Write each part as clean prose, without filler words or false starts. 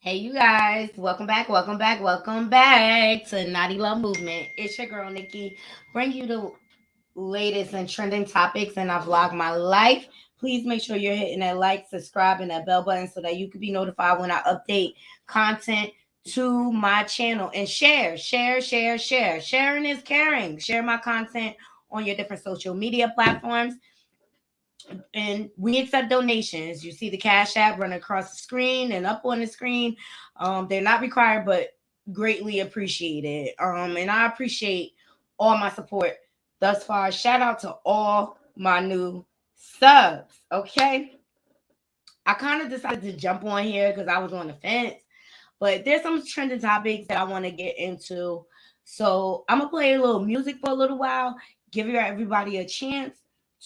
Hey, you guys, welcome back to Naughty Love Movement. It's your girl, Nikki, bring you the latest and trending topics in our vlog, My Life. Please make sure you're hitting that like, subscribe, and that bell button so that you can be notified when I update content to my channel. And share. Sharing is caring. Share my content on your different social media platforms, and we accept donations. You see the Cash App run across the screen and up on the screen. They're not required, but greatly appreciated. And I appreciate all my support thus far. Shout out to all my new subs. Okay, I kind of decided to jump on here because I was on the fence, but there's some trending topics that I want to get into. So I'm gonna play a little music for a little while, give everybody a chance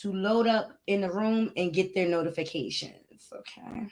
to load up in the room and get their notifications. Okay.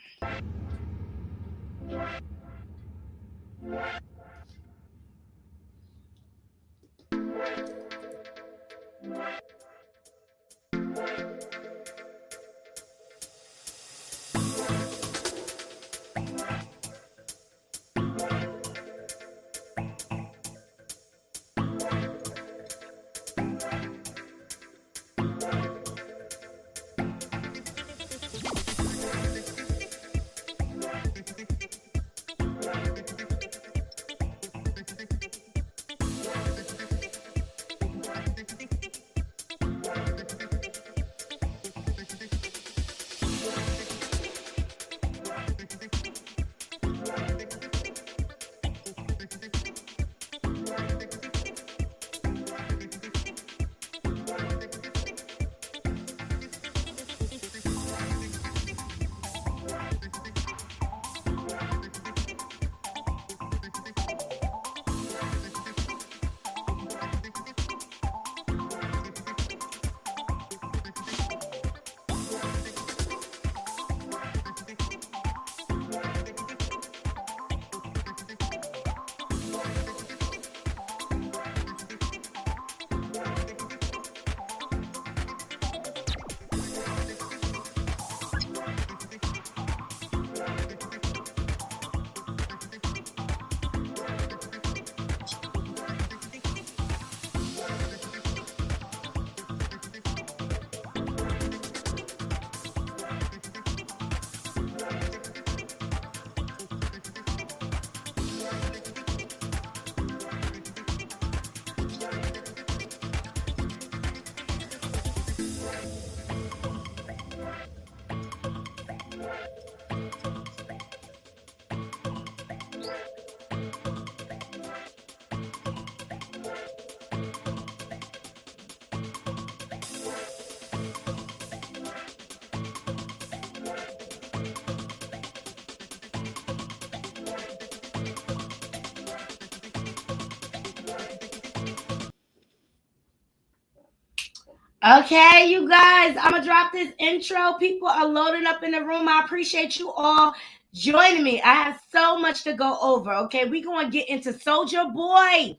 Okay, you guys, I'm gonna drop this intro. People are loading up in the room. I appreciate you all joining me. I have so much to go over. Okay, we're gonna get into Soulja Boy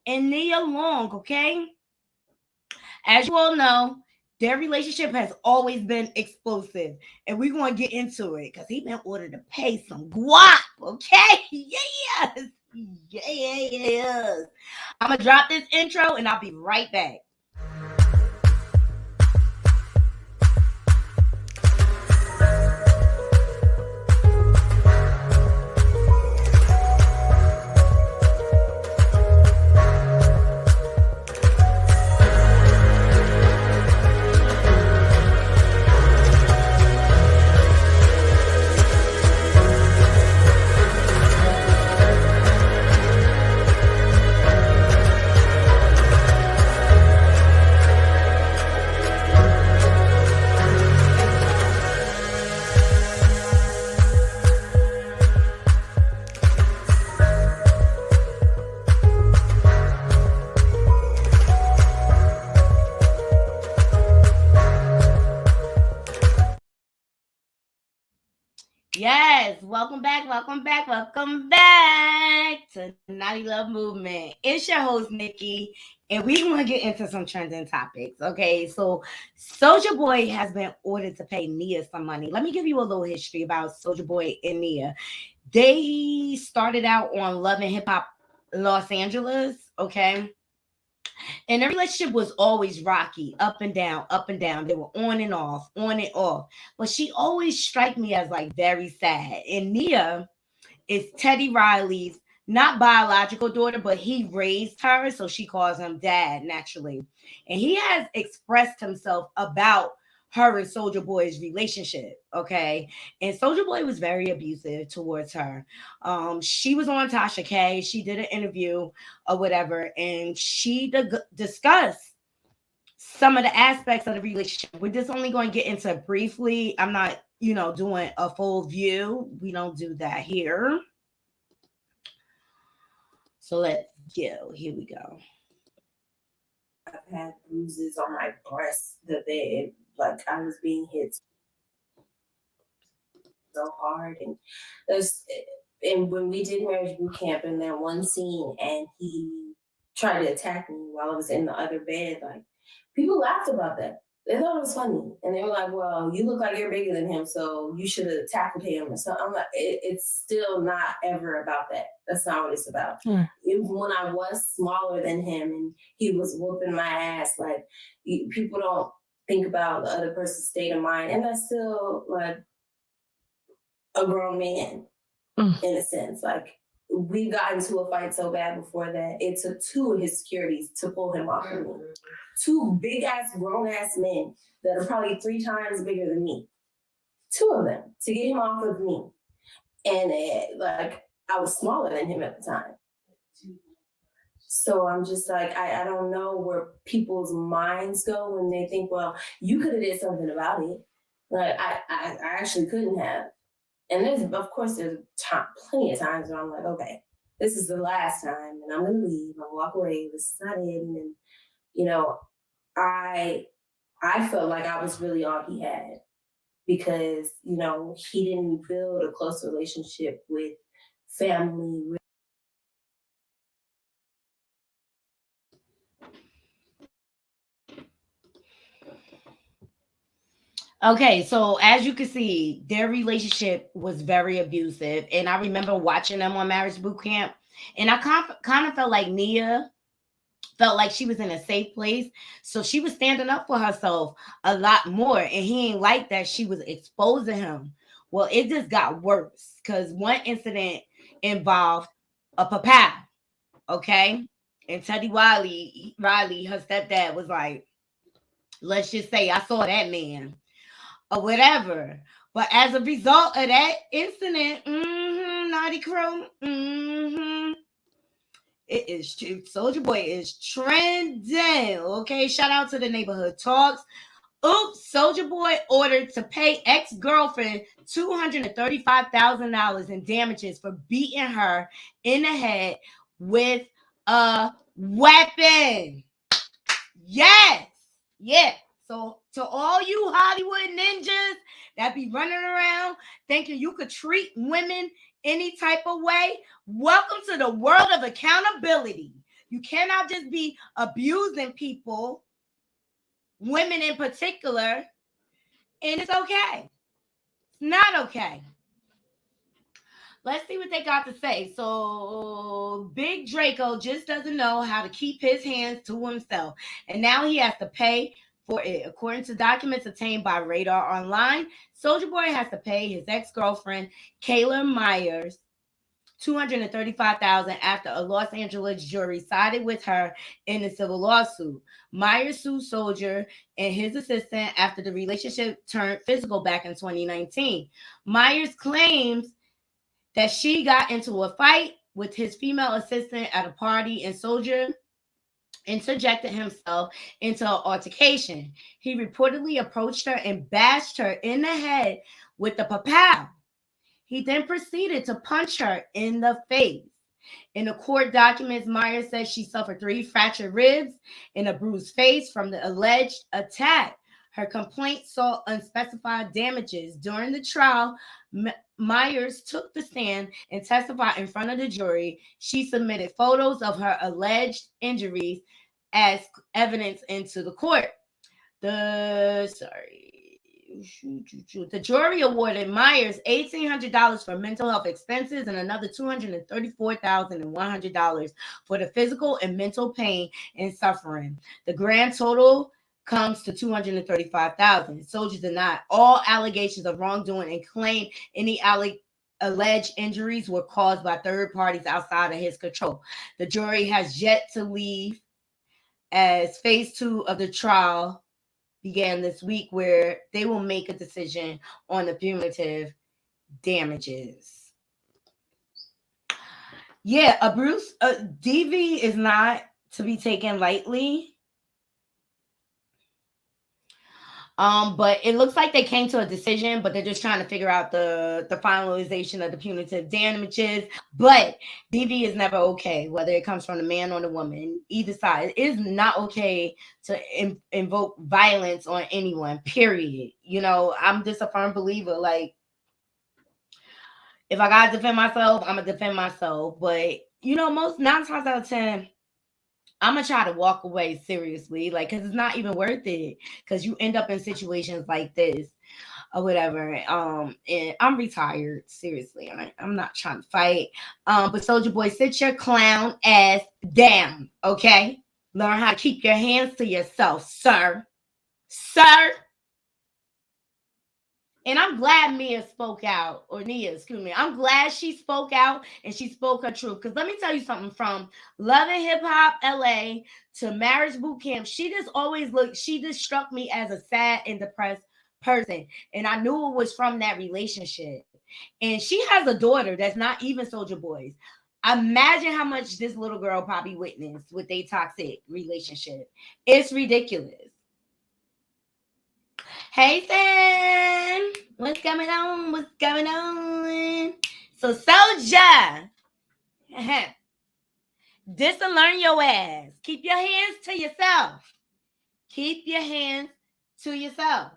and Nia Long. Okay, as you all know, their relationship has always been explosive, and we're gonna get into it because he been ordered to pay some guap. Okay, yes, yes. I'm gonna drop this intro, and I'll be right back. Yes, welcome back to Naughty Love Movement. It's your host, Nikki, and we want to get into some trending topics. Okay, so Soulja Boy has been ordered to pay Nia some money. Let me give you a little history about Soulja Boy and Nia. They started out on Love and Hip Hop Los Angeles, okay? And their relationship was always rocky, up and down, up and down. They were on and off, on and off. But she always struck me as like very sad. And Nia is Teddy Riley's not biological daughter, but he raised her, so she calls him dad naturally. And he has expressed himself about her and Soldier Boy's relationship. Okay. And Soldier Boy was very abusive towards her. She was on Tasha K. She did an interview or whatever, and she discussed some of the aspects of the relationship. We're just only going to get into it briefly. I'm not, doing a full view. We don't do that here. So let's go. Here we go. I've had bruises on my breast the bed, like I was being hit so hard, and when we did marriage boot camp in that one scene, and he tried to attack me while I was in the other bed, like people laughed about that. They thought it was funny, and they were like, "Well, you look like you're bigger than him, so you should have tackled him." Or something. I'm like, it's still not ever about that. That's not what it's about. Even when I was smaller than him and he was whooping my ass, like people don't think about the other person's state of mind, and that's still like a grown man in a sense. Like we got into a fight so bad before that it took two of his securities to pull him off of me. Two big ass grown ass men that are probably 3 times bigger than me. 2 of them to get him off of me, and like I was smaller than him at the time. So I'm just like, I don't know where people's minds go when they think, well, you could have did something about it. Like I actually couldn't have. And there's plenty of times where I'm like, okay, this is the last time, and I'm gonna leave. I'm gonna walk away. This is not it. And I felt like I was really all he had because he didn't build a close relationship with family. Okay, so as you can see, their relationship was very abusive, and I remember watching them on Marriage Boot Camp, and I kind of felt like Nia felt like she was in a safe place, so she was standing up for herself a lot more, and he ain't like that she was exposing him. Well, it just got worse because one incident involved a papa, okay, and Teddy Riley, her stepdad was like, let's just say I saw that man or whatever. But as a result of that incident, Naughty Crow, it is true. Soulja Boy is trending. Okay, shout out to the neighborhood talks. Oops, Soulja Boy ordered to pay ex-girlfriend $235,000 in damages for beating her in the head with a weapon. Yes. Yeah. So to all you Hollywood ninjas that be running around thinking you could treat women any type of way, welcome to the world of accountability. You cannot just be abusing people, women in particular, and it's okay. It's not okay. Let's see what they got to say. So Big Draco just doesn't know how to keep his hands to himself, and now he has to pay for it. According to documents obtained by Radar Online, Soulja Boy has to pay his ex-girlfriend Kayla Myers $235,000 after a Los Angeles jury sided with her in a civil lawsuit. Myers sued Soulja and his assistant after the relationship turned physical back in 2019. Myers claims that she got into a fight with his female assistant at a party, and Soulja interjected himself into an altercation. He reportedly approached her and bashed her in the head with the papal. He then proceeded to punch her in the face. In the court documents, Myers said she suffered 3 fractured ribs and a bruised face from the alleged attack. Her complaint saw unspecified damages. During the trial, Myers took the stand and testified in front of the jury. She submitted photos of her alleged injuries as evidence into the court. The jury awarded Myers $1,800 for mental health expenses and another $234,100 for the physical and mental pain and suffering. The grand total comes to $235,000. Soulja denied all allegations of wrongdoing and claimed any alleged injuries were caused by third parties outside of his control. The jury has yet to leave as phase 2 of the trial began this week, where they will make a decision on the punitive damages. Yeah, DV is not to be taken lightly. But it looks like they came to a decision, but they're just trying to figure out the finalization of the punitive damages. But DV is never okay, whether it comes from the man or the woman, either side. It is not okay to invoke violence on anyone, period. You know, I'm just a firm believer. Like, if I gotta defend myself, I'm gonna defend myself. But, you know, 9 times out of 10, I'm gonna try to walk away seriously, like, because it's not even worth it. Because you end up in situations like this or whatever. And I'm retired, seriously. I'm not trying to fight. But Soulja Boy, sit your clown ass down, okay? Learn how to keep your hands to yourself, sir. And I'm glad Nia, excuse me. I'm glad she spoke out and she spoke her truth. Because let me tell you something, from Love and Hip Hop LA to Marriage Boot Camp, she just struck me as a sad and depressed person. And I knew it was from that relationship. And she has a daughter that's not even Soulja Boy's. Imagine how much this little girl probably witnessed with a toxic relationship. It's ridiculous. Hey, Sam. What's going on? So, Soulja, disalert your ass. Keep your hands to yourself.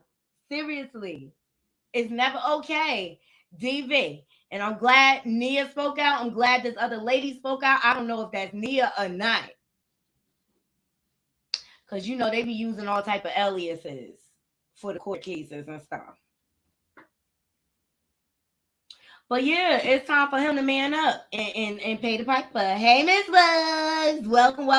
Seriously. It's never okay. DV. And I'm glad Nia spoke out. I'm glad this other lady spoke out. I don't know if that's Nia or not. Because, you know, they be using all type of aliases for the court cases and stuff. But yeah, it's time for him to man up and pay the piper. Hey, Miss Bugs. Welcome.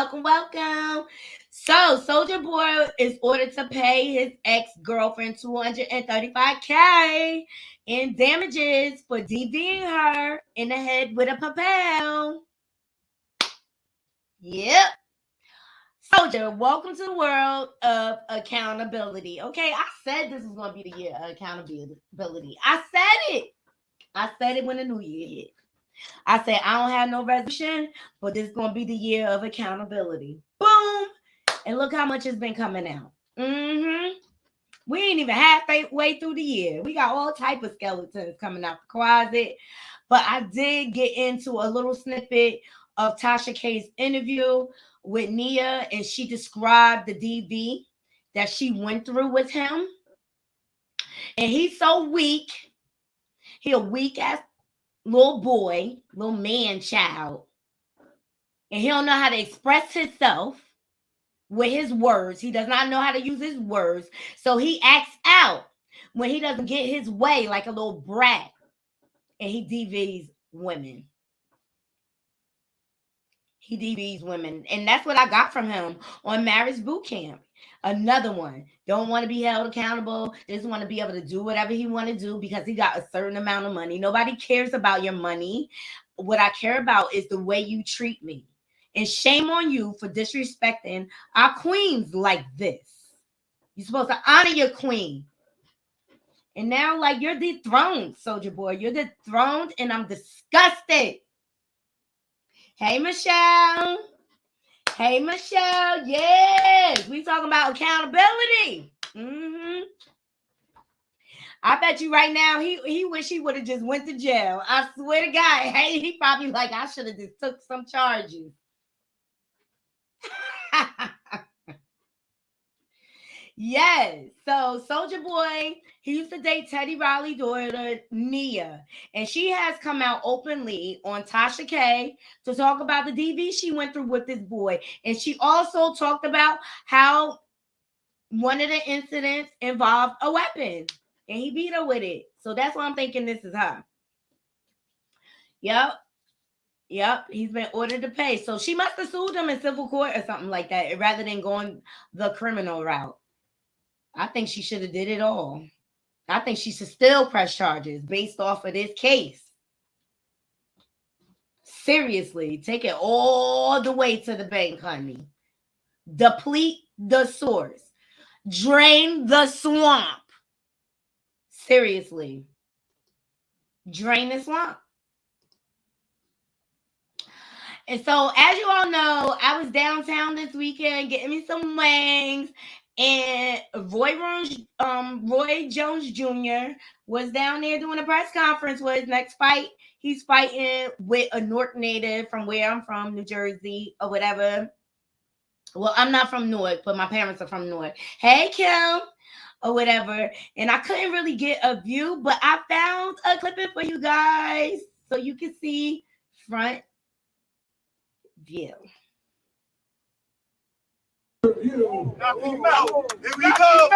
So, Soulja Boy is ordered to pay his ex-girlfriend $235K in damages for DVing her in the head with a propel. Yep. Soulja, welcome to the world of accountability. Okay, I said this was going to be the year of accountability. I said it when the new year hit. I said, I don't have no resolution, but this is going to be the year of accountability. Boom! And look how much has been coming out. We ain't even halfway through the year. We got all type of skeletons coming out the closet. But I did get into a little snippet of Tasha K's interview with Nia, and she described the DV that she went through with him. And he's so weak. He a weak-ass little boy, little man-child. And he don't know how to express himself with his words. He does not know how to use his words. So he acts out when he doesn't get his way, like a little brat. And he DVs women. And that's what I got from him on Marriage Boot Camp. Another one. Don't want to be held accountable. Just want to be able to do whatever he want to do because he got a certain amount of money. Nobody cares about your money. What I care about is the way you treat me. And shame on you for disrespecting our queens like this. You're supposed to honor your queen. And now, like, you're dethroned, Soulja Boy. You're dethroned, and I'm disgusted. Hey, Michelle. Yes, we talking about accountability. I bet you right now he wish he would have just went to jail. I swear to God. Hey, he probably like, I should have just took some charges. Yes. So Soulja Boy, he used to date Teddy Riley's daughter, Nia. And she has come out openly on Tasha K to talk about the DV she went through with this boy. And she also talked about how one of the incidents involved a weapon. and he beat her with it. So that's why I'm thinking this is her. Yep. Yep, he's been ordered to pay. So she must have sued him in civil court or something like that, rather than going the criminal route. I think she should have did it all. I think she should still press charges based off of this case. Seriously, take it all the way to the bank, honey. Deplete the source. Drain the swamp. Seriously. Drain the swamp. And so, as you all know, I was downtown this weekend getting me some wings, and Roy Jones Jr. was down there doing a press conference with his next fight. He's fighting with a Newark native from where I'm from, New Jersey or whatever. Well, I'm not from Newark, but my parents are from Newark. Hey, Kim, or whatever. And I couldn't really get a view, but I found a clipping for you guys so you can see front view. Knock him out. Here we go.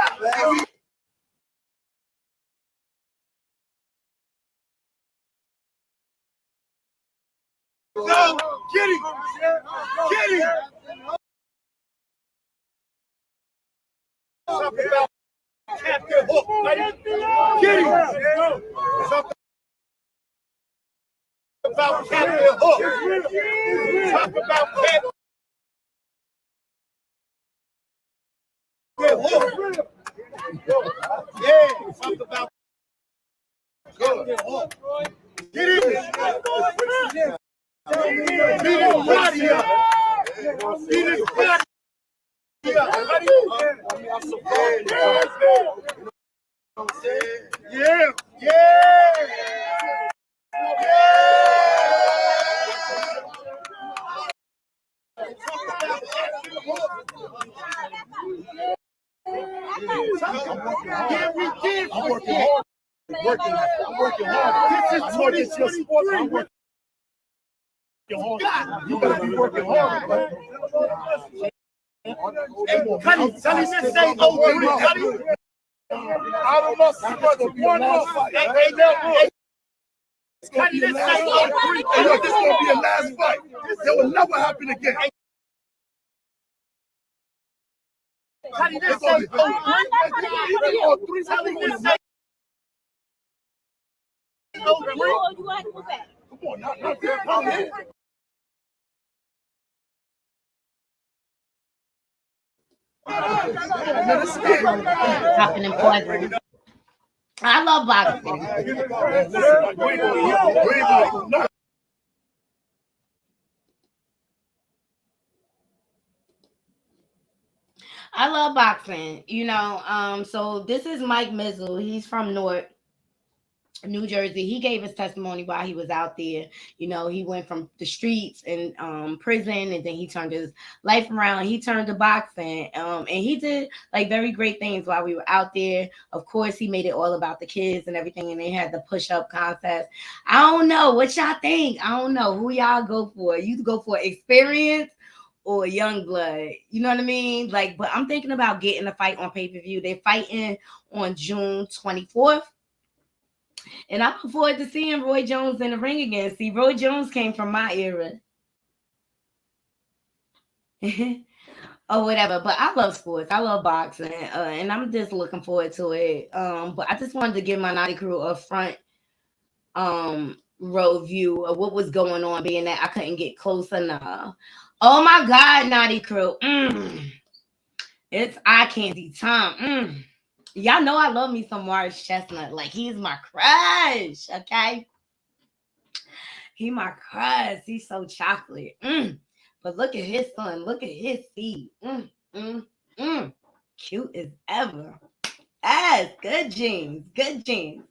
No, get him. Get him. Something about Captain Hook. Get him. Something about Captain Hook. Talk about Captain Hook. Yeah, talk about Captain Hook. Get him. Beat his body up. Beat his body up. Yeah, yeah. Yeah, we did. I'm working hard. I'm working hard. This is 2023. I'm working hard. You gotta be working hard, bro. Hey, Cuddy, this ain't over. Cuddy. I don't know, brother. One more. Hey, Cuddy, this ain't over. Hey, look, this is gonna be a last fight. It will never happen again. Cuddy, this ain't over. Come on, not this. Happening poison. I love boxing. I love boxing, so this is Mike Mizzle. He's from Newark, New Jersey. He gave his testimony while he was out there. He went from the streets and prison, and then he turned his life around. He turned to boxing, and he did like very great things while we were out there. Of course, he made it all about the kids and everything, and they had the push-up contest. I don't know what y'all think. I don't know who y'all go for. You go for experience or young blood, you know what I mean? But I'm thinking about getting a fight on pay-per-view. They're fighting on June 24th. And I look forward to seeing Roy Jones in the ring again. See, Roy Jones came from my era. Or whatever. But I love sports. I love boxing. And I'm just looking forward to it. But I just wanted to give my Knotty crew a front row view of what was going on, being that I couldn't get close enough. Oh my God, Knotty crew. It's eye candy time. Y'all know I love me some Morris Chestnut. Like, he's my crush, okay? He my crush. He's so chocolate. But look at his son. Look at his feet. Cute as ever. Yes, good genes. Good genes.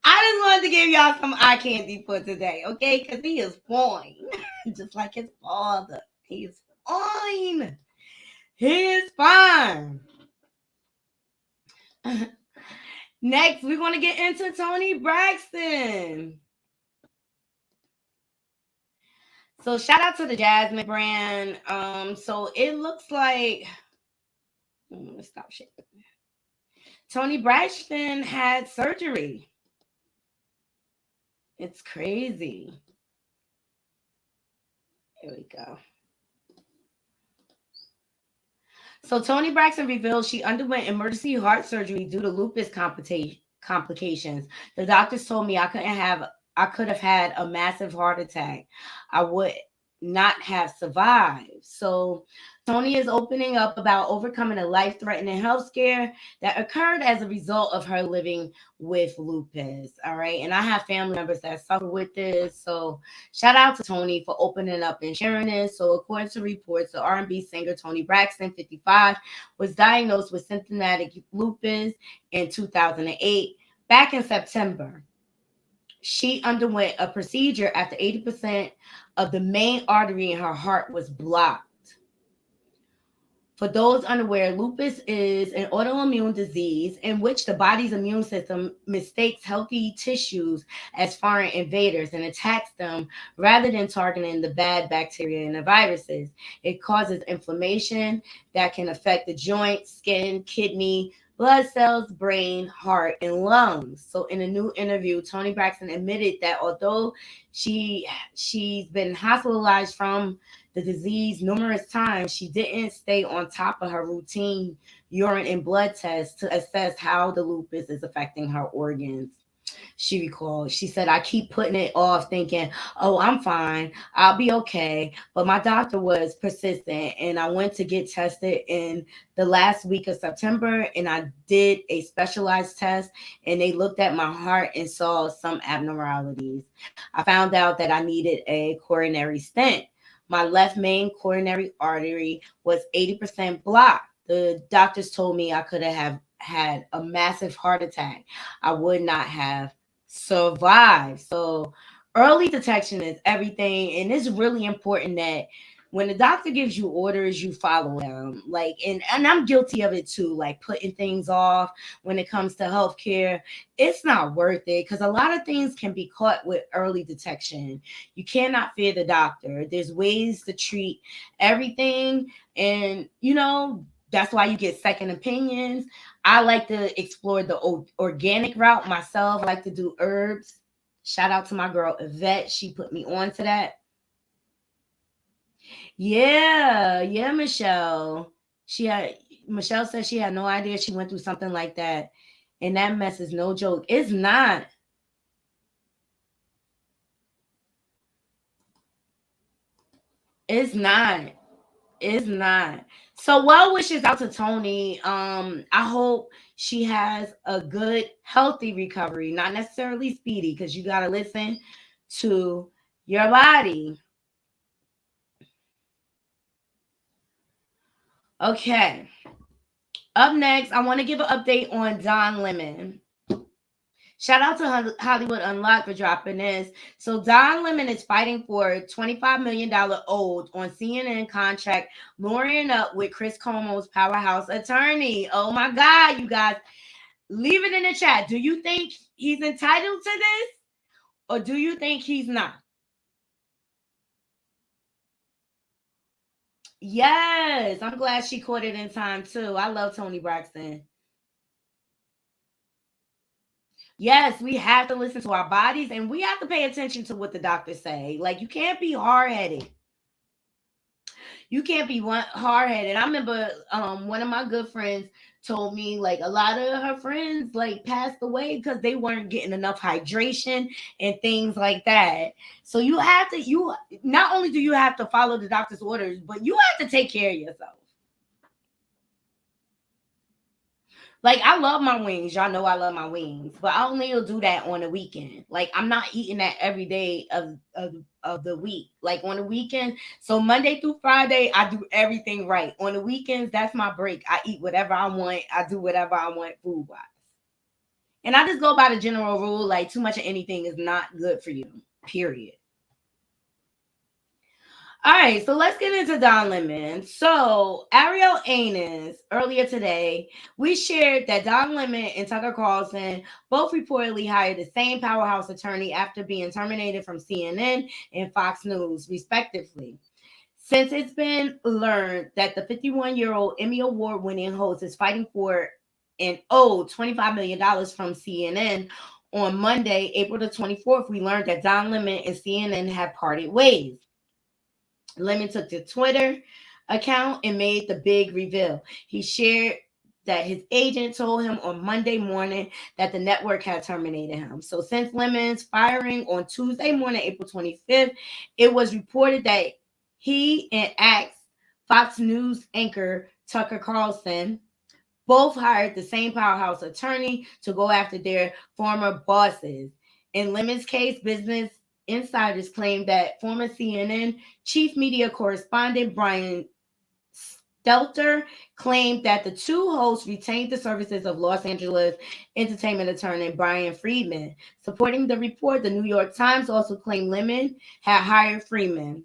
I just wanted to give y'all some eye candy for today, okay? Because he is fine. Just like his father. He is fine. He is fine. Next, we're going to get into Toni Braxton. So shout out to the Jasmine brand. So it looks like, let's stop shaking. Tony Braxton had surgery. It's crazy. Here we go. So Tony Braxton revealed she underwent emergency heart surgery due to lupus complications. The doctors told me I could have had a massive heart attack. I would not have survived. So Tony is opening up about overcoming a life-threatening health scare that occurred as a result of her living with lupus. All right. And I have family members that suffer with this. So shout out to Tony for opening up and sharing this. So according to reports, the R&B singer Tony Braxton, 55, was diagnosed with symptomatic lupus in 2008. Back in September, she underwent a procedure after 80% of the main artery in her heart was blocked. For those unaware, lupus is an autoimmune disease in which the body's immune system mistakes healthy tissues as foreign invaders and attacks them rather than targeting the bad bacteria and the viruses. It causes inflammation that can affect the joints, skin, kidney, blood cells, brain, heart, and lungs. So in a new interview, Tony Braxton admitted that although she's been hospitalized from the disease numerous times, she didn't stay on top of her routine urine and blood tests to assess how the lupus is affecting her organs. She recalled, she said, I keep putting it off thinking, oh, I'm fine. I'll be okay. But my doctor was persistent and I went to get tested in the last week of September and I did a specialized test and they looked at my heart and saw some abnormalities. I found out that I needed a coronary stent. My left main coronary artery was 80% blocked. The doctors told me I could have had a massive heart attack. I would not have survived. So early detection is everything. And it's really important that when the doctor gives you orders, you follow them. Like, and I'm guilty of it too, like putting things off when it comes to healthcare. It's not worth it because a lot of things can be caught with early detection. You cannot fear the doctor. There's ways to treat everything. And, that's why you get second opinions. I like to explore the organic route myself. I like to do herbs. Shout out to my girl Yvette. She put me on to that. Yeah, Michelle. Michelle said she had no idea she went through something like that. And that mess is no joke. It's not. It's not. It's not. So well wishes out to Tony. I hope she has a good, healthy recovery, not necessarily speedy, because you gotta listen to your body. Okay. Up next, I want to give an update on Don Lemon. Shout out to Hollywood Unlocked for dropping this. So Don Lemon is fighting for a $25 million owed on CNN contract, lawyering up with Chris Cuomo's powerhouse attorney. Oh my God, you guys. Leave it in the chat. Do you think he's entitled to this? Or do you think he's not? Yes, I'm glad she caught it in time too. I love Tony Braxton. Yes, we have to listen to our bodies and we have to pay attention to what the doctors say. Like, you can't be hard-headed. You can't be hard-headed. I remember one of my good friends told me like a lot of her friends like passed away because they weren't getting enough hydration and things like that. So you not only do you have to follow the doctor's orders, but you have to take care of yourself. Like, I love my wings. Y'all know I love my wings, but I only will do that on the weekend. Like, I'm not eating that every day of the week. Like, on the weekend, so Monday through Friday, I do everything right. On the weekends, that's my break. I eat whatever I want. I do whatever I want food-wise. And I just go by the general rule, like, too much of anything is not good for you, period. All right, so let's get into Don Lemon. So Ariel Anis, earlier today, we shared that Don Lemon and Tucker Carlson both reportedly hired the same powerhouse attorney after being terminated from CNN and Fox News, respectively. Since it's been learned that the 51-year-old Emmy Award-winning host is fighting for and owed $25 million from CNN. On Monday, April the 24th, we learned that Don Lemon and CNN had parted ways. Lemon took to Twitter account and made the big reveal. He shared that his agent told him on Monday morning that the network had terminated him. So since Lemon's firing on Tuesday morning, April 25th, it was reported that he and Fox News anchor Tucker Carlson both hired the same powerhouse attorney to go after their former bosses. In Lemon's case, Business Insiders claim that former CNN chief media correspondent Brian Stelter claimed that the two hosts retained the services of Los Angeles entertainment attorney Brian Friedman. Supporting the report, the New York Times also claimed Lemon had hired Friedman,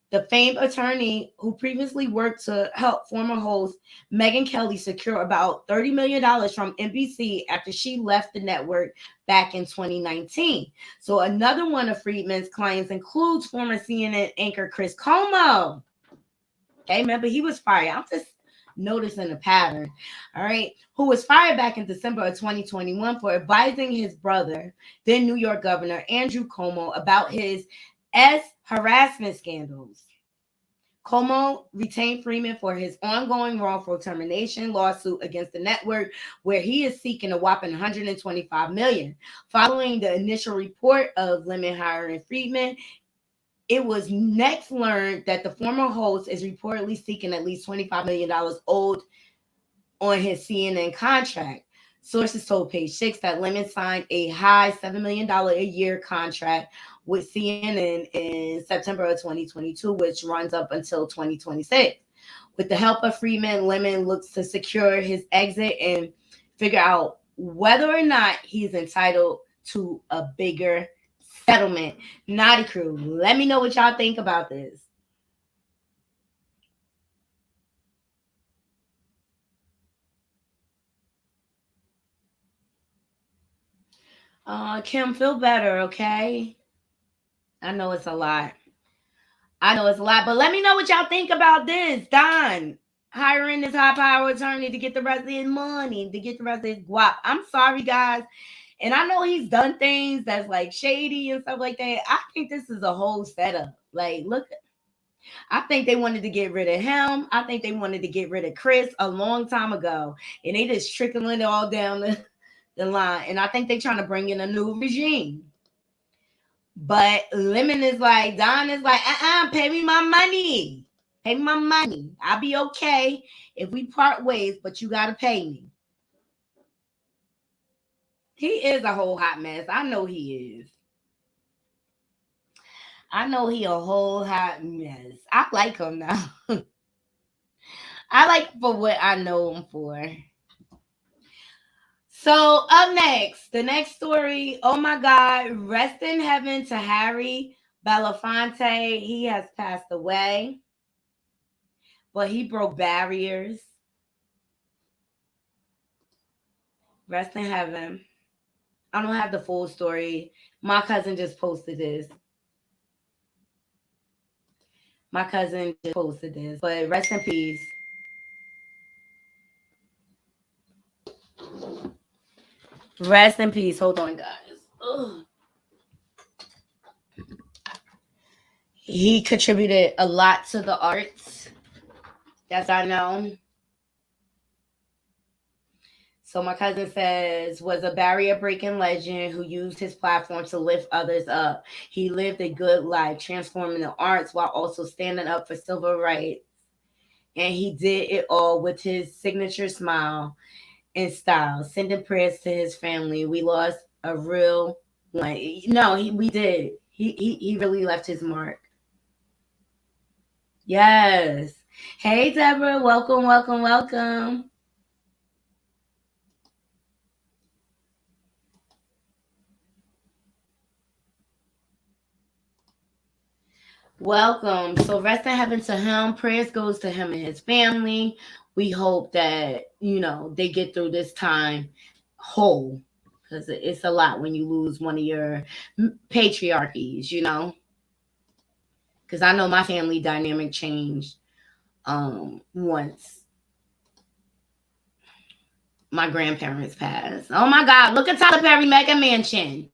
the famed attorney who previously worked to help former host Megyn Kelly secure about $30 million from NBC after she left the network back in 2019. So another one of Friedman's clients includes former CNN anchor Chris Cuomo. Okay, remember he was fired. I'm just noticing a pattern. All right, who was fired back in December of 2021 for advising his brother, then New York Governor Andrew Cuomo, about his harassment scandals. Cuomo retained Freeman for his ongoing wrongful termination lawsuit against the network, where he is seeking a whopping $125 million. Following the initial report of Lemon hiring Friedman, it was next learned that the former host is reportedly seeking at least $25 million owed on his CNN contract. Sources told Page Six that Lemon signed a high $7 million a year contract with CNN in September of 2022, which runs up until 2026. With the help of Freeman, Lemon looks to secure his exit and figure out whether or not he's entitled to a bigger settlement. Naughty Crew, let me know what y'all think about this. Kim, feel better, okay? I know it's a lot. But let me know what y'all think about this. Don hiring this high power attorney to get the rest of his money, to get the rest of his guap. I'm sorry, guys. And I know he's done things that's like shady and stuff like that. I think this is a whole setup. Like, look, I think they wanted to get rid of him. I think they wanted to get rid of Chris a long time ago. And they just trickling it all down the line. And I think they're trying to bring in a new regime. But Lemon is like, Don is like, pay me my money. Pay me my money. I'll be okay if we part ways, but you got to pay me. He is a whole hot mess. I know he is. I know he a whole hot mess. I like him now. I like him for what I know him for. So up next, the next story. Oh my God, rest in heaven to Harry Belafonte. He has passed away, but he broke barriers. Rest in heaven. I don't have the full story. My cousin just posted this. But rest in peace. Rest in peace. Hold on, guys. Ugh. He contributed a lot to the arts, as I know. So my cousin says, was a barrier-breaking legend who used his platform to lift others up. He lived a good life, transforming the arts while also standing up for civil rights. And he did it all with his signature smile and style, sending prayers to his family. We lost a real one. No, we did. He really left his mark. Yes. Hey, Deborah. Welcome, welcome, welcome. Welcome. So rest in heaven to him. Prayers goes to him and his family. We hope that, they get through this time whole, because it's a lot when you lose one of your patriarchies, because I know my family dynamic changed once my grandparents passed. Oh my God, look at Tyler Perry Mega Mansion.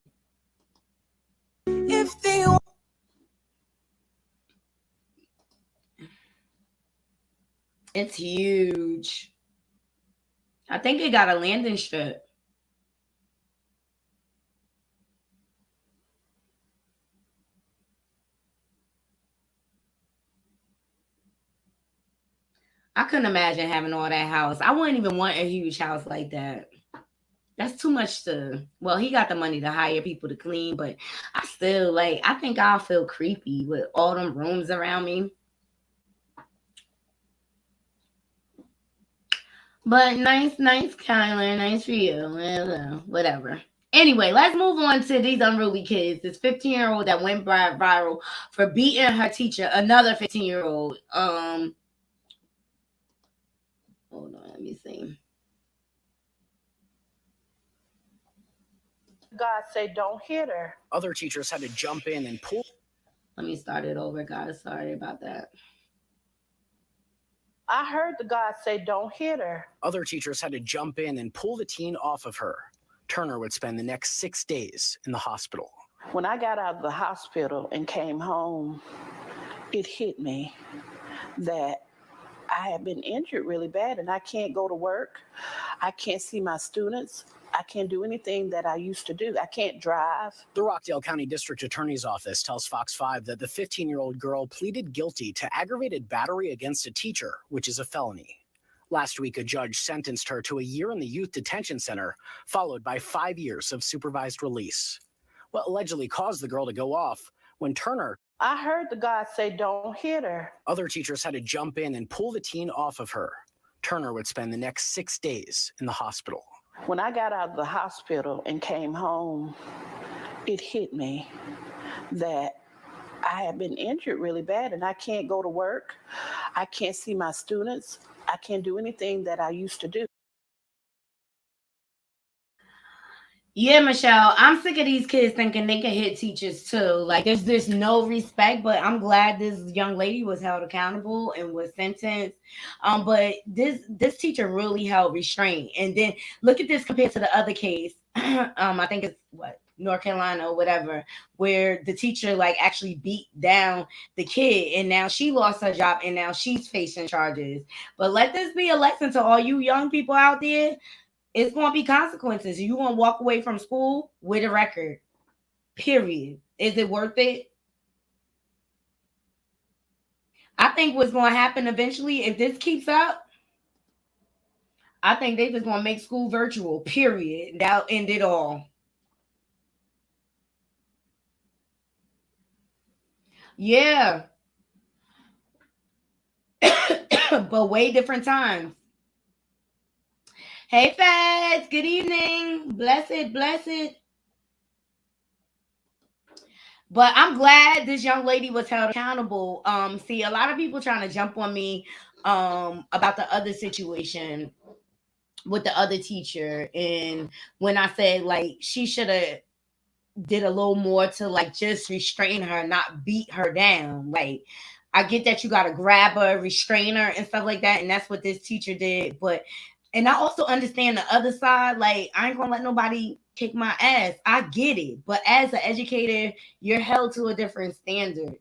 If they It's huge. I think it got a landing strip. I couldn't imagine having all that house. I wouldn't even want a huge house like that. That's too much to. Well, he got the money to hire people to clean, but I still like. I think I'll feel creepy with all them rooms around me. But nice, Kyler. Nice for you. Well, whatever. Anyway, let's move on to these unruly kids. This 15-year-old that went viral for beating her teacher. Another 15-year-old. Hold on, let me see. God say don't hit her. Other teachers had to jump in and pull. Let me start it over, guys. Sorry about that. I heard the God say don't hit her. Other teachers had to jump in and pull the teen off of her. Turner would spend the next 6 days in the hospital. When I got out of the hospital and came home, it hit me that I had been injured really bad and I can't go to work. I can't see my students. I can't do anything that I used to do. I can't drive. The Rockdale County District Attorney's Office tells Fox 5 that the 15-year-old girl pleaded guilty to aggravated battery against a teacher, which is a felony. Last week, a judge sentenced her to a year in the youth detention center, followed by 5 years of supervised release. What allegedly caused the girl to go off when Turner... I heard the God say don't hit her. Other teachers had to jump in and pull the teen off of her. Turner would spend the next 6 days in the hospital. When I got out of the hospital and came home, it hit me that I had been injured really bad and I can't go to work. I can't see my students. I can't do anything that I used to do. Yeah, Michelle, I'm sick of these kids thinking they can hit teachers too. Like, there's no respect, but I'm glad this young lady was held accountable and was sentenced. But this teacher really held restraint. And then look at this compared to the other case. I think it's North Carolina or whatever, where the teacher like actually beat down the kid, and now she lost her job, and now she's facing charges. But let this be a lesson to all you young people out there. It's going to be consequences. You're going to walk away from school with a record. Period. Is it worth it? I think what's going to happen eventually, if this keeps up, I think they're just going to make school virtual. Period. That'll end it all. Yeah. But way different times. Hey, Feds. Good evening. Blessed. But I'm glad this young lady was held accountable. See, a lot of people trying to jump on me about the other situation with the other teacher. And when I said, like, she should have did a little more to, like, just restrain her, not beat her down. Like, I get that you got to grab her, restrain her and stuff like that. And that's what this teacher did. And I also understand the other side. Like, I ain't going to let nobody kick my ass. I get it. But as an educator, you're held to a different standard.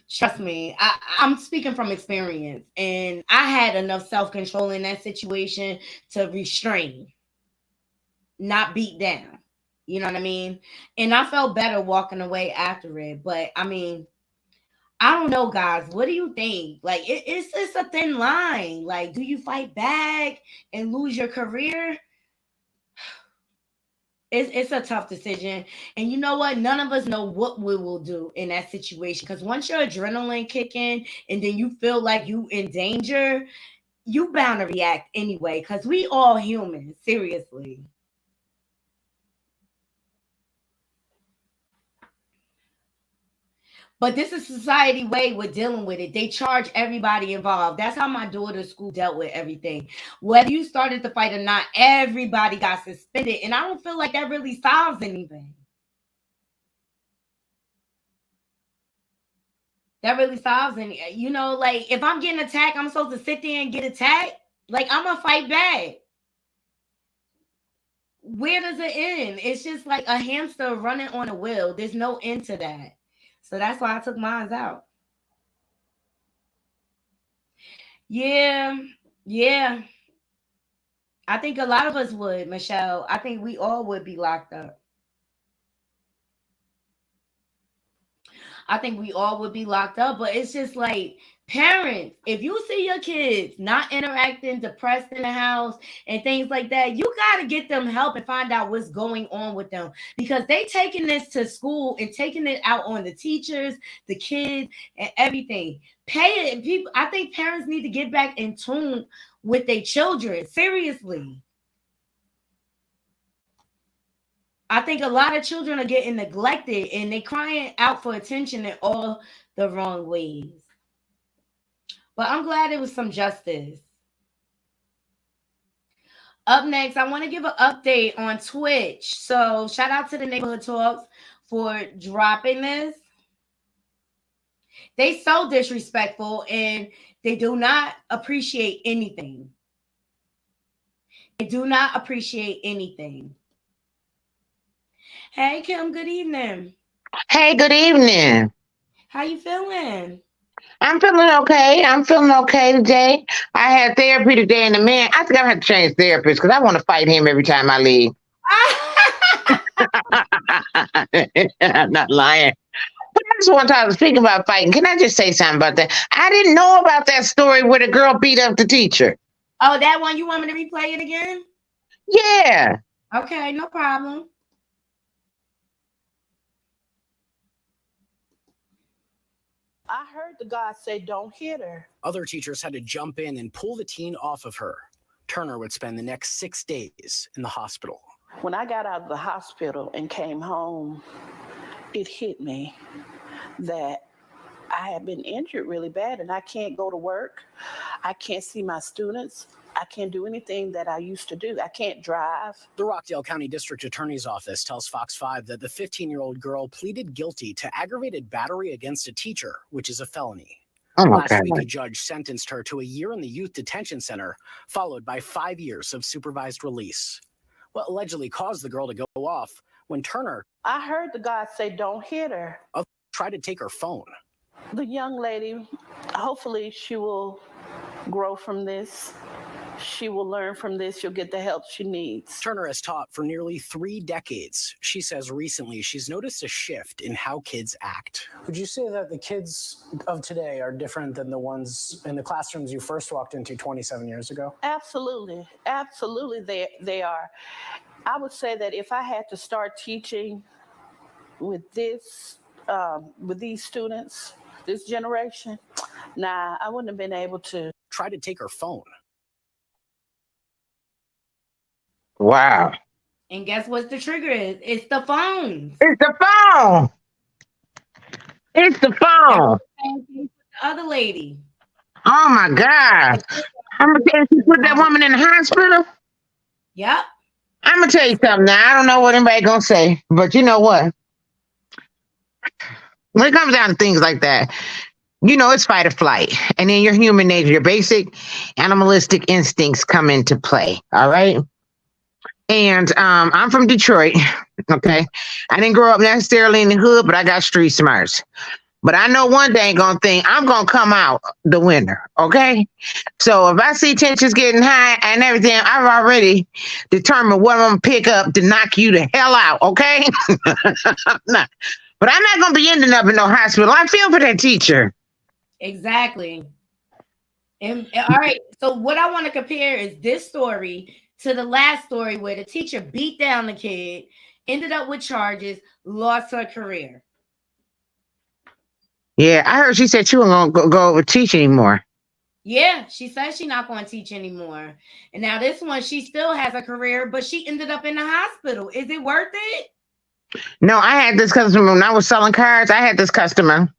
Trust me, I'm speaking from experience. And I had enough self-control in that situation to restrain, not beat down. You know what I mean? And I felt better walking away after it. But, I mean, I don't know, guys. What do you think? Like, it's a thin line. Like, do you fight back and lose your career? It's a tough decision. And you know what? None of us know what we will do in that situation. Because once your adrenaline kick in and then you feel like you in danger, you bound to react anyway. Because we all human, seriously. But this is society way with dealing with it. They charge everybody involved. That's how my daughter's school dealt with everything. Whether you started the fight or not, everybody got suspended. And I don't feel like that really solves anything. That really solves any. You know, like, if I'm getting attacked, I'm supposed to sit there and get attacked. Like, I'm gonna fight back. Where does it end? It's just like a hamster running on a wheel. There's no end to that. So that's why I took mine out. Yeah, yeah. I think a lot of us would, Michelle. I think we all would be locked up. I think we all would be locked up, but it's just like parents, if you see your kids not interacting, depressed in the house and things like that, you got to get them help and find out what's going on with them, because they taking this to school and taking it out on the teachers, the kids, and everything. Pay it. People, I think parents need to get back in tune with their children. Seriously. I think a lot of children are getting neglected and they crying out for attention in all the wrong ways. But I'm glad it was some justice. Up next, I want to give an update on Twitch. So shout out to the Neighborhood Talks for dropping this. They so disrespectful and they do not appreciate anything. They do not appreciate anything. Hey, Kim, good evening. Hey, good evening. How you feeling? I'm feeling okay. I'm feeling okay today. I had therapy today, and the man, I think I have to change therapists because I want to fight him every time I leave. I'm not lying. But I just want to speak about fighting. Can I just say something about that? I didn't know about that story where the girl beat up the teacher. Oh, that one? You want me to replay it again? Yeah. Okay, no problem. I heard the guy say, "Don't hit her." Other teachers had to jump in and pull the teen off of her. Turner would spend the next 6 days in the hospital. When I got out of the hospital and came home, it hit me that I had been injured really bad and I can't go to work. I can't see my students. I can't do anything that I used to do. I can't drive. The Rockdale County District Attorney's Office tells Fox 5 that the 15-year-old girl pleaded guilty to aggravated battery against a teacher, which is a felony. Last week, a judge sentenced her to a year in the youth detention center, followed by 5 years of supervised release. What allegedly caused the girl to go off when Turner, I heard the guy say, "Don't hit her." tried to take her phone. The young lady, hopefully she will grow from this. She will learn from this. She'll get the help she needs. Turner has taught for nearly 3 decades. She says recently she's noticed a shift in how kids act. Would you say that the kids of today are different than the ones in the classrooms you first walked into 27 years ago? Absolutely. Absolutely, they are. I would say that if I had to start teaching with this, with these students, this generation, I wouldn't have been able to. Try to take her phone. Wow. And guess what the trigger is? It's the phone. It's the phone. It's the phone. The other lady. Oh my God. I'm gonna tell you, she put that woman in the hospital. Yep. I'm gonna tell you something now. I don't know what anybody gonna say, but you know what? When it comes down to things like that, you know, it's fight or flight. And then your human nature, your basic animalistic instincts come into play. All right. And I'm from Detroit. Okay. I didn't grow up necessarily in the hood, but I got street smarts. But I know one thing I'm gonna come out the winner. Okay. So if I see tensions getting high and everything, I've already determined what I'm gonna pick up to knock you the hell out. Okay. But I'm not gonna be ending up in no hospital. I feel for that teacher. Exactly. And all right. So what I want to compare is this story to the last story where the teacher beat down the kid, ended up with charges, lost her career. Yeah, I heard she said she wasn't gonna go teach anymore. Yeah, she said she's not going to teach anymore. And now this one, she still has a career, but she ended up in the hospital. Is it worth it? No, I had this customer when I was selling cars. I had this customer.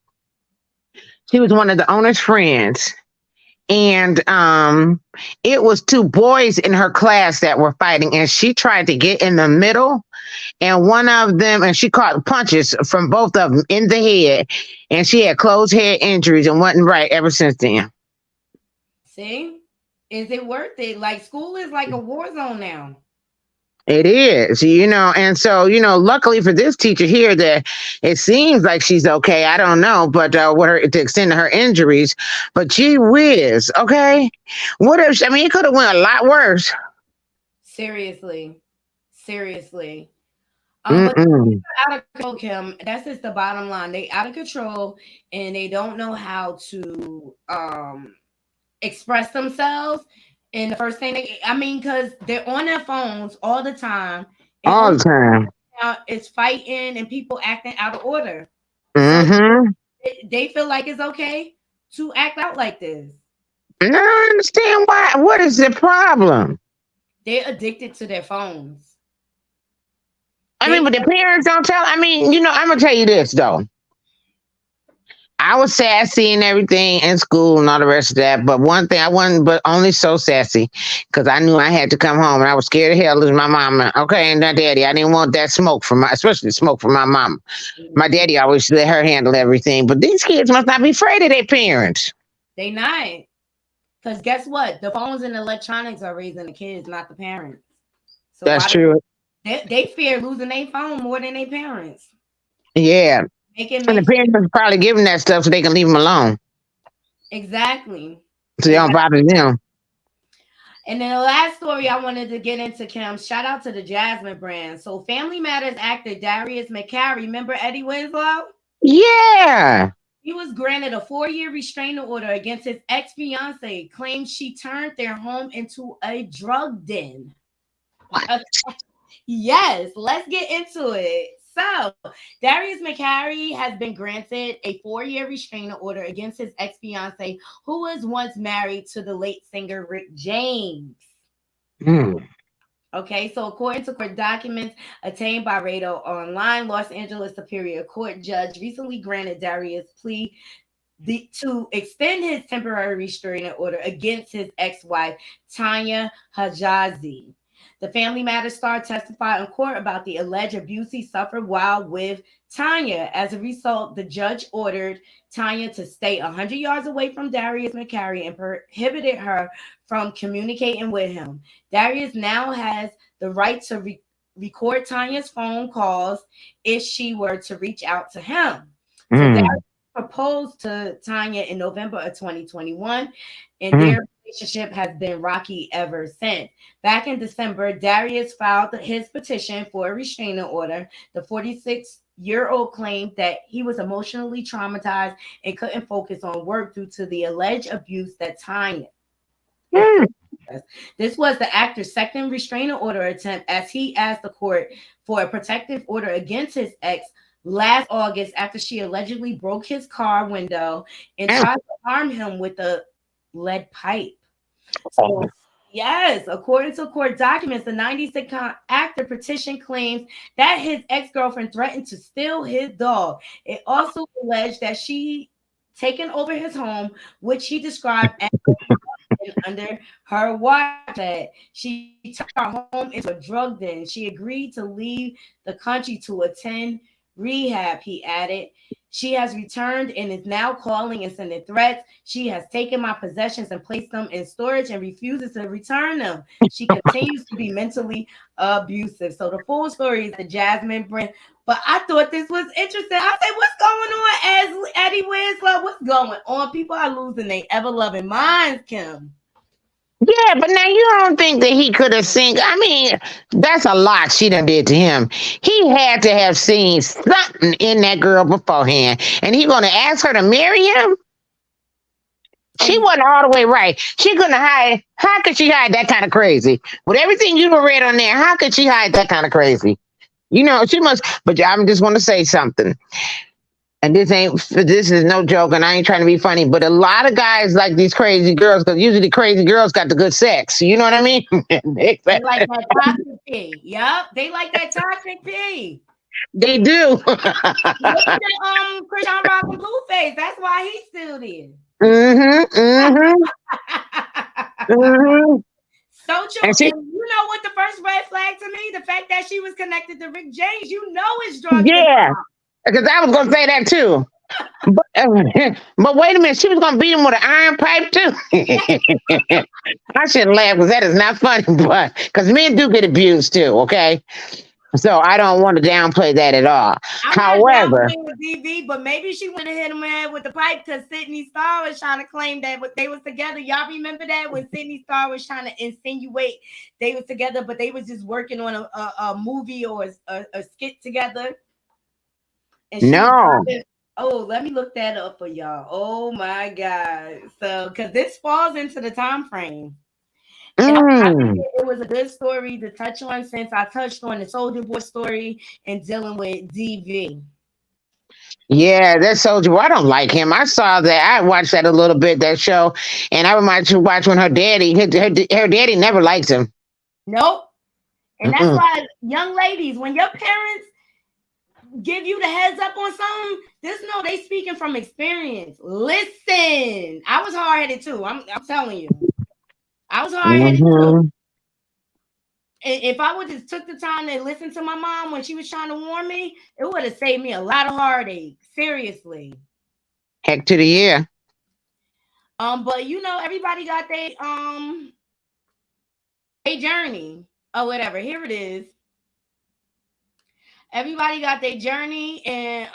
She was one of the owner's friends. And it was 2 boys in her class that were fighting. And she tried to get in the middle. And one of them, and she caught punches from both of them in the head. And she had closed head injuries and wasn't right ever since then. See? Is it worth it? Like school is like a war zone now. It is, and so, luckily for this teacher here, that it seems like she's okay. I don't know, but what her to extent of her injuries, but gee whiz, okay. What if? I mean, it could have went a lot worse. Seriously. But Mm-mm. out of control, Kim. That's just the bottom line. They out of control and they don't know how to express themselves. And the first thing because they're on their phones all the time. And All the time. It's fighting and people acting out of order. Mm-hmm. So they feel like it's okay to act out like this. I don't understand why. What is the problem? They're addicted to their phones. I mean, but the parents don't tell. I mean, I'm gonna tell you this though. I was sassy and everything in school and all the rest of that. But one thing I wasn't, but only so sassy because I knew I had to come home and I was scared of hell losing my mama. Okay, and my daddy. I didn't want that smoke especially smoke from my mama. My daddy always let her handle everything. But these kids must not be afraid of their parents. They not. Because guess what? The phones and electronics are raising the kids, not the parents. So that's true. They fear losing their phone more than their parents. Yeah. And the parents are probably giving that stuff so they can leave them alone. Exactly. So they don't bother them. And then the last story I wanted to get into, Kim, shout out to the Jasmine brand. So Family Matters actor Darius McCary, remember Eddie Winslow? Yeah. He was granted a 4-year restraining order against his ex-fiancée, claimed she turned their home into a drug den. What? Yes, let's get into it. So, Darius McCary has been granted a 4-year restraining order against his ex-fiancée, who was once married to the late singer Rick James. Okay, so according to court documents obtained by Radar Online, Los Angeles Superior Court judge recently granted Darius' plea to extend his temporary restraining order against his ex-wife, Tanya Hajazi. The Family Matters star testified in court about the alleged abuse he suffered while with Tanya. As a result, the judge ordered Tanya to stay 100 yards away from Darius McCary and prohibited her from communicating with him. Darius now has the right to record Tanya's phone calls if she were to reach out to him. So Darius proposed to Tanya in November of 2021, and their relationship has been rocky ever since. Back in December, Darius filed his petition for a restraining order. The 46-year-old claimed that he was emotionally traumatized and couldn't focus on work due to the alleged abuse that Tanya. This was the actor's second restraining order attempt as he asked the court for a protective order against his ex last August after she allegedly broke his car window and tried to harm him with a lead pipe. So, yes, according to court documents, the 96 actor petition claims that his ex-girlfriend threatened to steal his dog. It also alleged that she taken over his home, which he described as under her watch. That she turned her home into a drug den. She agreed to leave the country to attend rehab, he added. She has returned and is now calling and sending threats. She has taken my possessions and placed them in storage and refuses to return them. She continues to be mentally abusive. So the full story is the Jasmine brand. But I thought this was interesting. I said, what's going on, as Eddie Winslow? What's going on? People are losing their ever-loving minds, Kim. Yeah, but now you don't think that he could have seen. I mean, that's a lot she done did to him. He had to have seen something in that girl beforehand. And he going to ask her to marry him? She wasn't all the way right. She couldn't hide. How could she hide that kind of crazy? With everything you read on there, how could she hide that kind of crazy? She must. But I just want to say something. And this is no joke, and I ain't trying to be funny, but a lot of guys like these crazy girls, because usually crazy girls got the good sex. You know what I mean? They like that toxic pee. Yep, they like that toxic pee. They do. Look at Christian Rock and Blueface. That's why he's still there. So true. And you know what the first red flag to me? The fact that she was connected to Rick James. You know it's drug. Yeah. Because I was going to say that too. But wait a minute, she was gonna beat him with an iron pipe too. I shouldn't laugh because that is not funny, but because men do get abused too. Okay, so I don't want to downplay that at all. I'm not However, downplaying with DV, but maybe she went and hit him in with the pipe because Sydney Starr was trying to claim that they was together. Y'all remember that when Sydney Starr was trying to insinuate they was together, but they was just working on a movie or a skit together. And she was no. talking. Oh, let me look that up for y'all. Oh my God. So, because this falls into the time frame. And I think Mm. it was a good story to touch on since I touched on the Soulja Boy story and dealing with DV. Yeah, that soldier. Well, I don't like him. I saw that. I watched that a little bit, that show, and I reminded you watch when her daddy, her daddy never likes him. Nope. And that's Mm-mm. why, young ladies, when your parents give you the heads up on something, just know they speaking from experience. Listen, I was hard headed too. I'm telling you, I was hard headed too. Mm-hmm. If I would just took the time to listen to my mom when she was trying to warn me, it would have saved me a lot of heartache. Seriously. Heck to the year. But you know, everybody got their journey or whatever. Here it is. Everybody got their journey and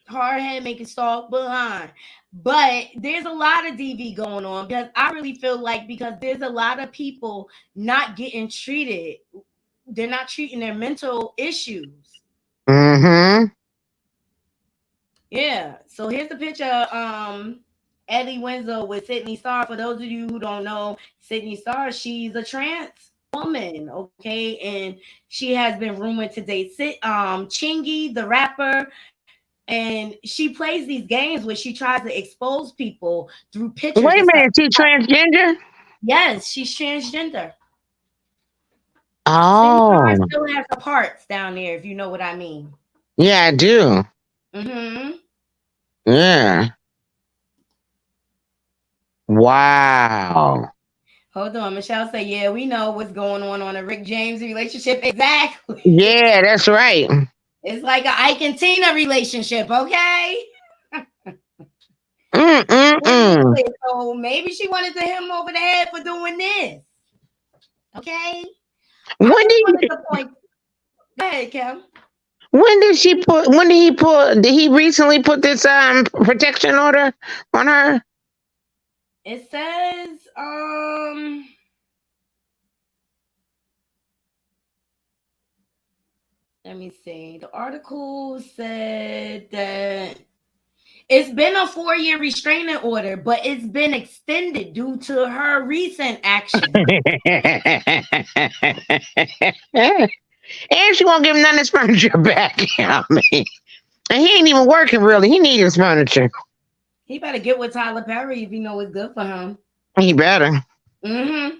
hard head making stalk behind. But there's a lot of DV going on because I really feel like because there's a lot of people not getting treated. They're not treating their mental issues. Mm-hmm. Yeah. So here's the picture. Eddie Winslow with Sydney Starr. For those of you who don't know, Sydney Starr, she's a trans woman, okay, and she has been rumored to date Chingy, the rapper, and she plays these games where she tries to expose people through pictures Wait a and stuff. minute, is she transgender? Yes, she's transgender. Sydney Starr Oh, still has the parts down there, if you know what I mean. yeah, I do. Mm-hmm. Yeah. Wow. Hold on, Michelle say, yeah, we know what's going on a Rick James relationship. Exactly. Yeah, that's right. It's like a Ike and Tina relationship, okay? Mm-mm-mm. So maybe she wanted to hit him over the head for doing this. Okay? I When just did wanted to point. Go ahead, Kim. when did he recently put this protection order on her? It says, let me see. The article said that it's been a 4-year restraining order, but it's been extended due to her recent action. And she won't give him none of his furniture back. I mean, and he ain't even working really. He needs his furniture. He better get with Tyler Perry if he know it's good for him. He better. Mm-hmm.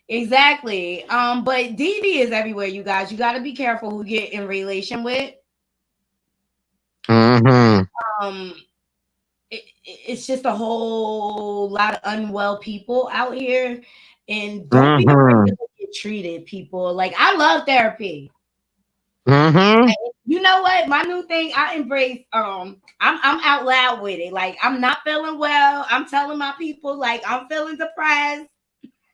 Exactly. But DV is everywhere, you guys. You got to be careful who you get in relation with. Mm-hmm. It's just a whole lot of unwell people out here, and don't be afraid Mm-hmm. to get treated, people. Like, I love therapy. Mm-hmm. You know what? My new thing, I embrace. I'm out loud with it. Like, I'm not feeling well. I'm telling my people, like, I'm feeling depressed.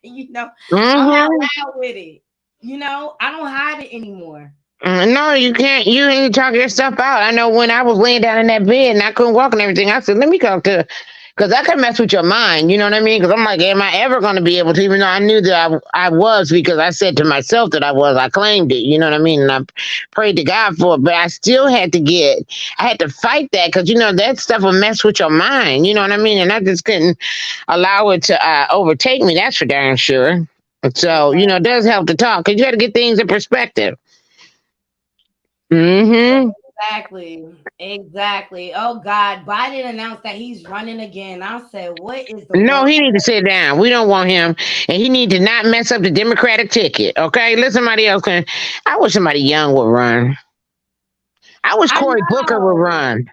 You know, I'm out Mm-hmm. loud with it. You know, I don't hide it anymore. No, you can't. You need to talk your stuff out. I know when I was laying down in that bed and I couldn't walk and everything, I said, let me talk to, because that can mess with your mind. You know what I mean? Because I'm like, am I ever going to be able to, even though I knew that I was, because I said to myself that I was, I claimed it. You know what I mean? And I prayed to God for it. But I still had to I had to fight that because, you know, that stuff will mess with your mind. You know what I mean? And I just couldn't allow it to overtake me. That's for darn sure. So, you know, it does help to talk because you got to get things in perspective. Mm-hmm. Exactly. Oh God, Biden announced that he's running again. I said, what is the No, world? he need to sit down. We don't want him, and he need to not mess up the Democratic ticket. Okay, let somebody else can. I wish somebody young would run. I wish I Cory Booker would know. run.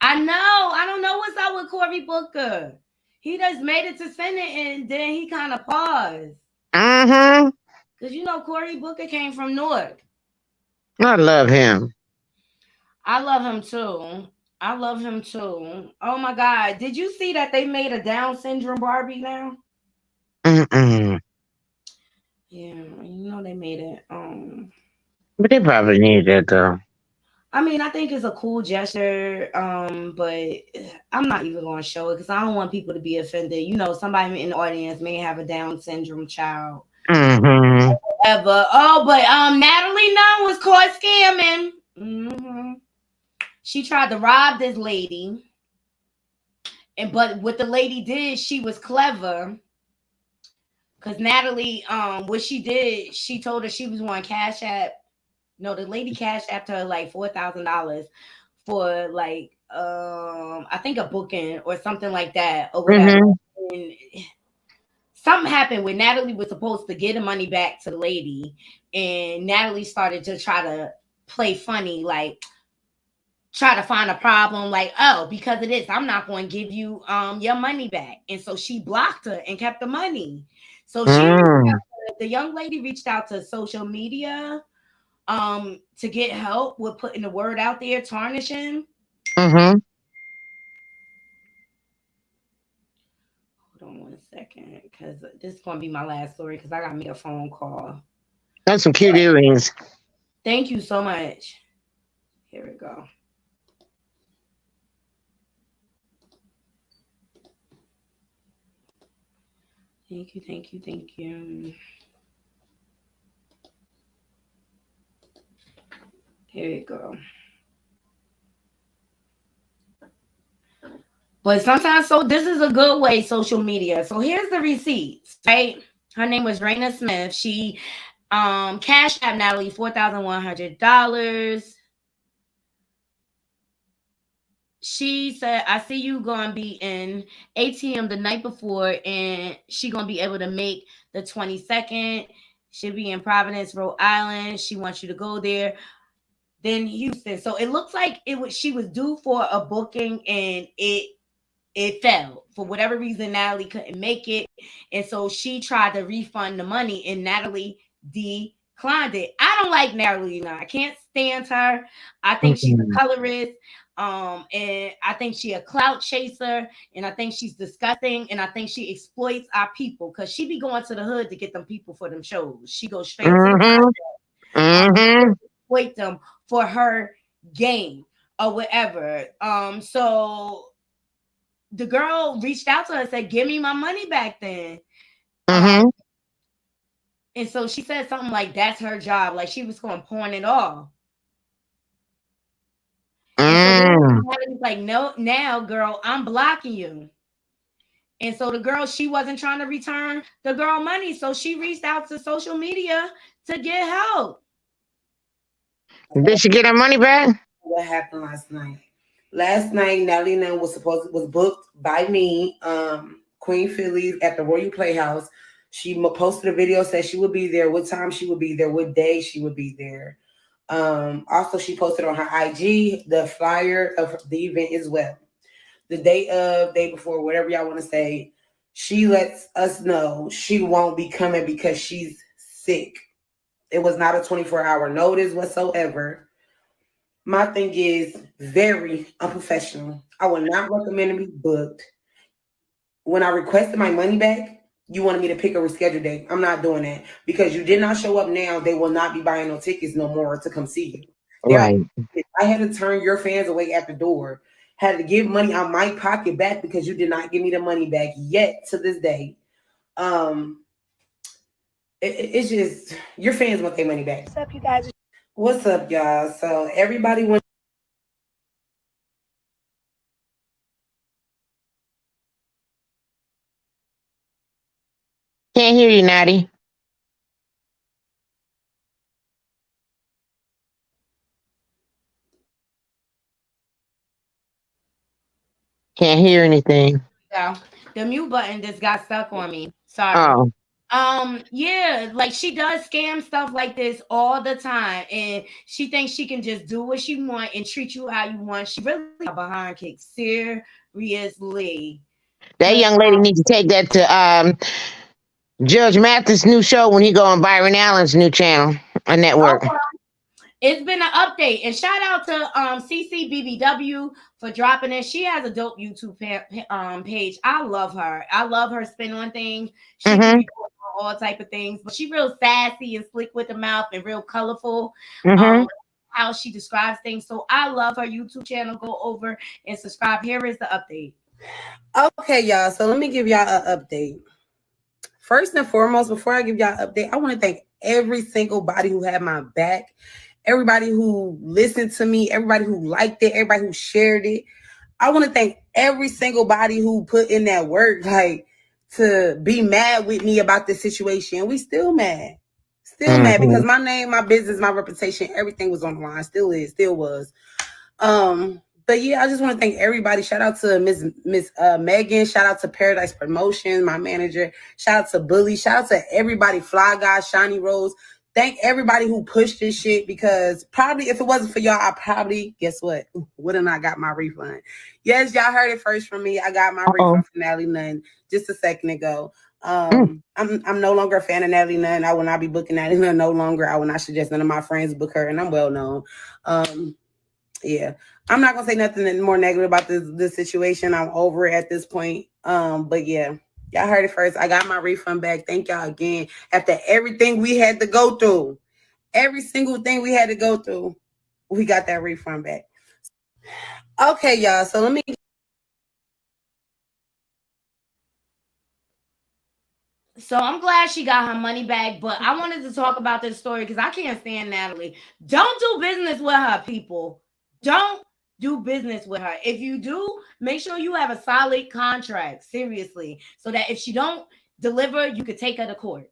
I know. I don't know what's up with Cory Booker. He just made it to Senate and then he kind of paused. Mm-hmm. Because you know Cory Booker came from Newark. I love him. I love him too. I love him too. Oh my God. Did you see that they made a Down syndrome Barbie now? Mm-mm. Yeah, you know they made it. But they probably need that though. I mean, I think it's a cool gesture, but I'm not even going to show it because I don't want people to be offended. You know, somebody in the audience may have a Down syndrome child. Mm-hmm. Ever. Oh, but Natalie Nunn was caught scamming. She tried to rob this lady, and but what the lady did, she was clever. Cause Natalie, what she did, she told her she was on Cash App. No, the lady Cash Apped her like $4,000 for like I think a booking or something like that or whatever. Mm-hmm. And something happened where Natalie was supposed to get the money back to the lady, and Natalie started to try to play funny, like try to find a problem, like, oh, because of this, I'm not going to give you your money back. And so she blocked her and kept the money. So Mm. the young lady reached out to social media to get help with putting the word out there, tarnishing. Mm-hmm. Hold on one second, because this is going to be my last story because I got to make a phone call. That's some cute earrings. Thank you so much. Here we go. Thank you, thank you, thank you. Here you go. But sometimes, so this is a good way, social media. So here's the receipts, right? Her name was Raina Smith. She cashed out Natalie $4,100. She said, I see you gonna be in ATM the night before, and she gonna be able to make the 22nd. She'll be in Providence, Rhode Island. She wants you to go there. Then Houston. So it looks like she was due for a booking, and it fell for whatever reason. Natalie couldn't make it, and so she tried to refund the money, and Natalie declined it. I don't like Natalie now. I can't stand her. I think she's Mm-hmm. a colorist, and I think she a clout chaser, and I think she's disgusting, and I think she exploits our people because she be going to the hood to get them people for them shows. She goes straight to the Mm-hmm. Mm-hmm. exploit them for her game or whatever. So the girl reached out to her and said, "Give me my money back then." Mm-hmm. And so she said something like, "That's her job." Like she was going to pawn it off. And so then Mm. was like, "No, now, girl, I'm blocking you." And so the girl, she wasn't trying to return the girl money. So she reached out to social media to get help. Did she get her money back? What happened last night? Last night, Natalie Nunn was booked by me, Queen Phillies at the Royal Playhouse. She posted a video, said she would be there, what time she would be there, what day she would be there. Also, she posted on her IG the flyer of the event as well. The day before, whatever y'all want to say, she lets us know she won't be coming because she's sick. It was not a 24-hour notice whatsoever. My thing is very unprofessional. I would not recommend to be booked. When I requested my money back, you wanted me to pick a rescheduled date. I'm not doing that because you did not show up now. They will not be buying no tickets no more to come see you. Right. I had to turn your fans away at the door. Had to give money out my pocket back because you did not give me the money back yet to this day. It's just your fans want their money back. What's up, you guys? What's up, y'all? So everybody wants. Can't hear you, Natty. Can't hear anything. Yeah. The mute button just got stuck on me. Sorry. Oh. Yeah, like she does scam stuff like this all the time, and she thinks she can just do what she want and treat you how you want. She really behind kicks, seriously. That young lady needs to take that to Judge Mathis' new show when he go on Byron Allen's new channel, a network. It's been an update, and shout out to CCBBW for dropping it. She has a dope YouTube page. I love her. I love her spin on things. She be Mm-hmm. doing all type of things, but she real sassy and slick with the mouth and real colorful. Mm-hmm. How she describes things. So I love her YouTube channel. Go over and subscribe. Here is the update. Okay, y'all. So let me give y'all an update. First and foremost, before I give y'all an update, I want to thank every single body who had my back, everybody who listened to me, everybody who liked it, everybody who shared it. I want to thank every single body who put in that work, like, to be mad with me about this situation. We still mad. Still mad Mm-hmm. because my name, my business, my reputation, everything was on the line. Still is, still was. But yeah, I just want to thank everybody. Shout out to Miss Megan. Shout out to Paradise Promotions, my manager. Shout out to Bully. Shout out to everybody. Fly Guy, Shiny Rose. Thank everybody who pushed this shit, because probably if it wasn't for y'all, I probably, guess what, would have not got my refund. Yes, y'all heard it first from me. I got my refund from Natalie Nunn just a second ago. I'm no longer a fan of Natalie Nunn. I will not be booking Natalie Nunn no longer. I will not suggest none of my friends book her, and I'm well known. Yeah, I'm not gonna say nothing more negative about this situation. I'm over it at this point. But yeah, y'all heard it first. I got my refund back. Thank y'all again. After everything we had to go through, every single thing we had to go through, we got that refund back. Okay, y'all. So let me. So I'm glad she got her money back, but I wanted to talk about this story because I can't stand Natalie. Don't do business with her, people. Don't do business with her. If you do, make sure you have a solid contract, seriously, so that if she don't deliver, you could take her to court.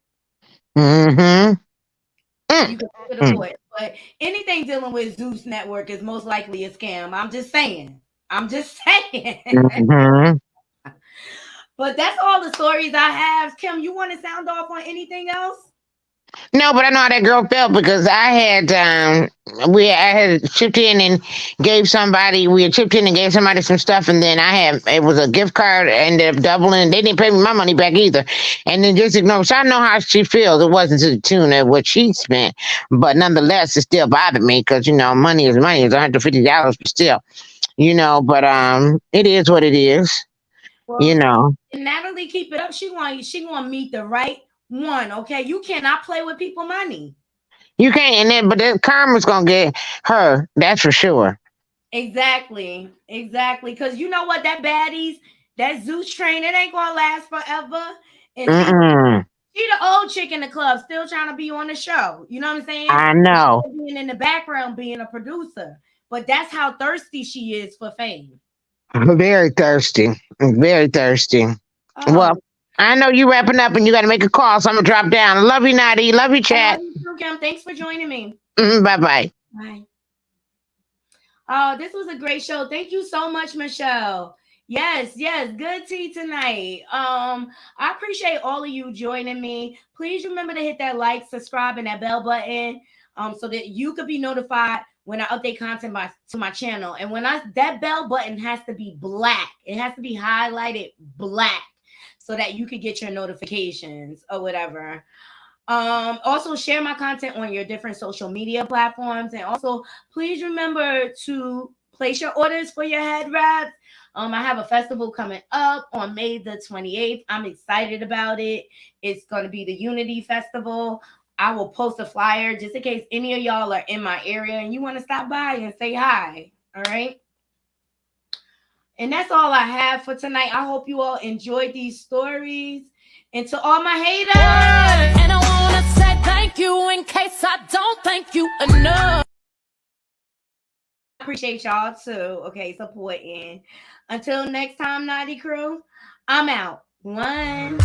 Mm-hmm. You could take her to court. But anything dealing with Zeus Network is most likely a scam. I'm just saying. Mm-hmm. But that's all the stories I have. Kim, you want to sound off on anything else? No, but I know how that girl felt because I had chipped in and gave somebody some stuff, and then it was a gift card, ended up doubling. They didn't pay me my money back either, and then just ignore. So I know how she feels. It wasn't to the tune of what she spent, but nonetheless, it still bothered me because money is money. It's $150, but still, But it is what it is. Well, Natalie, keep it up. She gonna meet the right one. Okay, you cannot play with people's money. You can't, but the karma's gonna get her. That's for sure. Exactly. Because you know what, that Zeus train, it ain't gonna last forever. And she the old chick in the club, still trying to be on the show. You know what I'm saying? I know. Being in the background, being a producer, but that's how thirsty she is for fame. Very thirsty. Very thirsty. Well, I know you wrapping up and you got to make a call, so I'm going to drop down. I love you, Natty. Love you, chat. Love you, Kim. Thanks for joining me. Bye-bye. Bye. Oh, this was a great show. Thank you so much, Michelle. Yes, good tea tonight. I appreciate all of you joining me. Please remember to hit that like, subscribe, and that bell button, so that you could be notified when I update content to my channel. And that bell button has to be black. It has to be highlighted black so that you could get your notifications or whatever. Also share my content on your different social media platforms, and also please remember to place your orders for your head wraps. I have a festival coming up on May the 28th. I'm excited about it. It's going to be the Unity Festival. I will post a flyer just in case any of y'all are in my area and you want to stop by and say hi. All right. And that's all I have for tonight. I hope you all enjoyed these stories. And to all my haters, and I want to say thank you in case I don't thank you enough. I appreciate y'all too. Okay, supporting. Until next time, Naughty Crew, I'm out. 1